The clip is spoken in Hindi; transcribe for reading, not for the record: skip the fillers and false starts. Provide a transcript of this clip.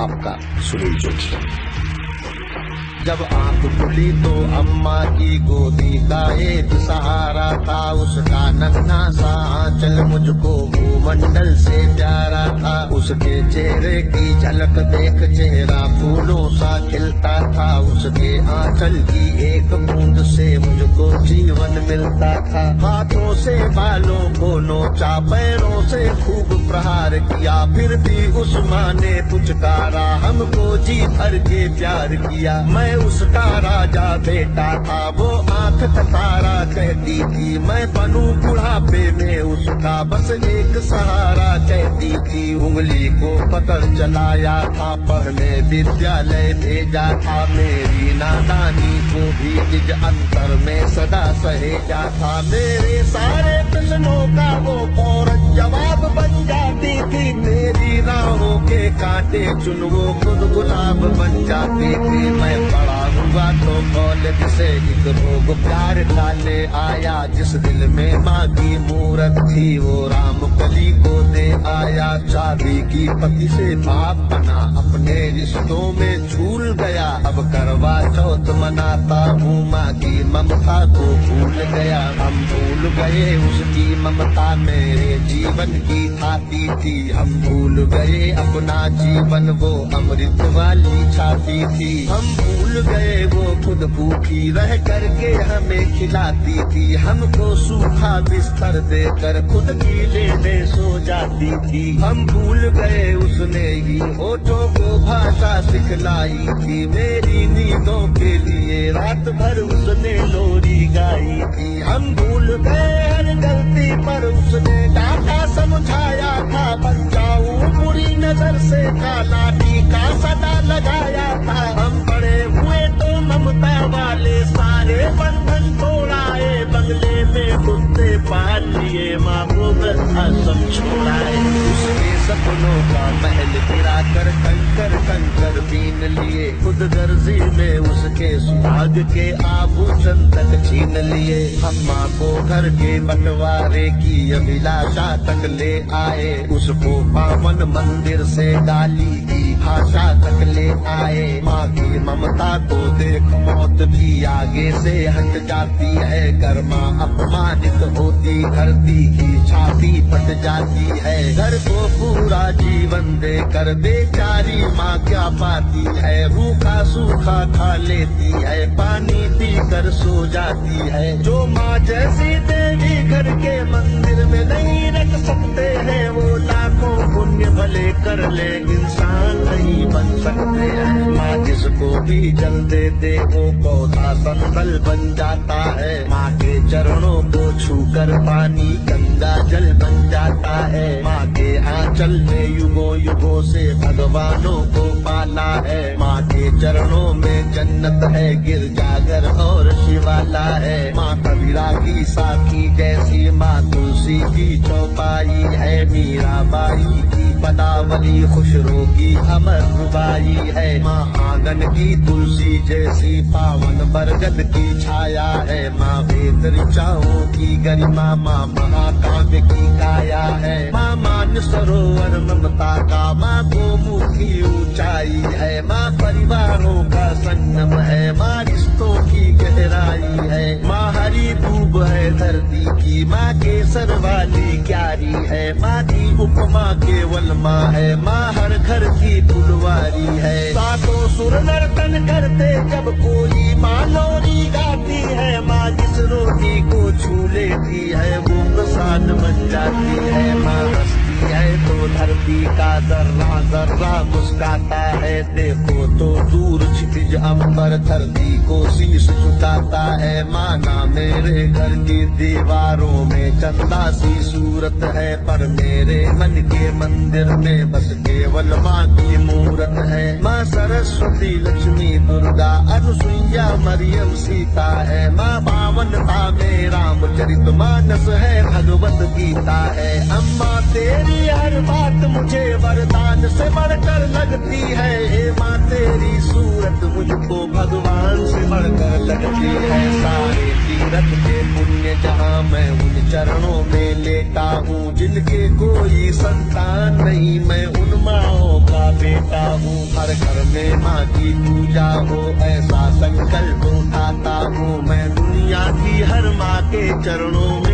आपका सुनील जोशी। जब आंख खुली तो अम्मा की गोदी का एक सहारा था, उसका नन्हा सा आंचल मुझको भूमंडल से प्यारा था। उसके चेहरे की झलक देख चेहरा फूलों सा खिलता था, उसके आंचल की एक बूंद से मुझको जीवन मिलता था। हाथों से बालों को नोचा, पैरों से खूब प्रहार किया, फिर भी उस माँ ने पुचकारा, हमको जी भर के प्यार किया। मैं उसका राजा बेटा था, वो आंख तारा कहती थी, मैं बनूं बुढ़ापे में उसका बस एक सहारा कहती थी। उंगली को पकड़ चलाया था, पढ़ने विद्यालय भेजा था, मेरी नादानी को भी निज अंतर में सदा सहेजा था। मेरे सारे प्रश्नों का वो फौरन जवाब बन जाती थी, मेरी राहों के कांटे चुन वो खुद गुलाब बन जाती थी। मैं बड़ा हुआ तो कॉलेज से एक रोग प्यार डाले आया, जिस दिल में माँ की मूरत थी वो राम कली को दे आया। शादी की पति से बाप बना, अपने रिश्तों में झूल गया, अब करवा चौथ मनाता हूँ, माँ की ममता को भूल गया। हम भूल गए उसकी ममता मेरे जीवन की थाती थी, हम भूल गए अपना जीवन वो अमृत वाली छाती थी। हम भूल गए वो खुद भूखी रह करके हमें खिलाती थी, हमको सूखा बिस्तर देकर खुद गीले में सो जाती थी। हम भूल गए उसने ही होठों को भाषा सिखलाई थी, मेरी नींदों के लिए रात भर उसने लोरी गाई थी। हम भूल गए हर गलती पर उसने डांटा समझाया था, बचाऊं बुरी नजर से काला टीका सदा लगाया था। हम बड़े हुए तो ममता वाले सारे बंधन तोड़ाए, बंगले में कुत्ते पाल लिए, माँ को वृद्धाश्रम छोड़ाए। उसके सपनों का महल गिरा कर कंकर कंकर बीन लिए, खुद गर्जी में उसके सुहाग के आभूषण तक छीन लिए। अम्मा को घर के बंटवारे की अभिलाषा तक ले आए, उसको पावन मंदिर से गाली की भाषा तक ले आए। माँ की ममता को देख मौत भी आगे से हट जाती है, घर माँ अपमानित होती धरती की छाती फट जाती है। घर को पूरा जीवन देकर बेचारी माँ क्या पाती है, रूखा सूखा खा लेती है, पानी पीकर सो जाती है। जो माँ जैसी देवी घर के मंदिर में नहीं रख सकते हैं, वो लाखों पुण्य भले कर ले इंसान नहीं बन सकते हैं। माँ जिसको भी जल दे दे वो पौधा संतल बन जाता है, माँ के चरणों को छूकर पानी गंगा जल बन जाता है। माँ के आंचल में युगों युगों से भगवानों को पाला है, माँ के चरणों में जन्नत है, गिरजाघर और शिवाला है। माँ कबीरा की साथी जैसी माँ तुलसी की चौपाई है, मीराबाई की पदावली खुशरो की अमर रुबाई है। माँ आंगन की तुलसी जैसी पावन बरगद की छाया है, माँ वेद ऋचाओं की गरिमा, माँ महाकाव्य की काया है। माँ मान सरोवर ममता का, माँ गोमुख की ऊंचाई है, माँ परिवारों का संगम है, माँ रिश्तों की गहराई है। माँ हरी दूब है धरती की, माँ केसर वाली क्यारी है, माँ की उपमा केवल माँ है, माँ हर घर की फुलवारी है। सातों सुर नर्तन करते जब कोई माँ लोरी गाती है, माँ जिस रोटी को छू लेती है वो प्रसाद बन जाती है। माँ हंसती है तो धरती का जर्रा जर्रा मुस्काता है, देखो तो दूर क्षितिज अंबर धरती को शीश झुकाता है। माना मेरे घर की दीवारों में चंदा सी सूरत है, पर मेरे मन के मंदिर में बस केवल माँ की मूरत है। माँ सरस्वती लक्ष्मी दुर्गा अनुसुईया मरियम सीता है, माँ पावनता में रामचरित मानस है, भगवत गीता है। अम्मा तेरी हर बात मुझे वरदान से बढ़कर लगती है, हे माँ तेरी सूरत मुझको भगवान से बढ़कर लगती है। सारे तीरथ के पुण्य जहाँ मैं उन चरणों में लेता हूँ, जिनके कोई संतान नहीं मैं उन माँओं का बेटा हूँ। हर घर में माँ की पूजा हो, ऐसा संकल्प उठाता हूँ मैं दुनिया की हर माँ के चरणों में।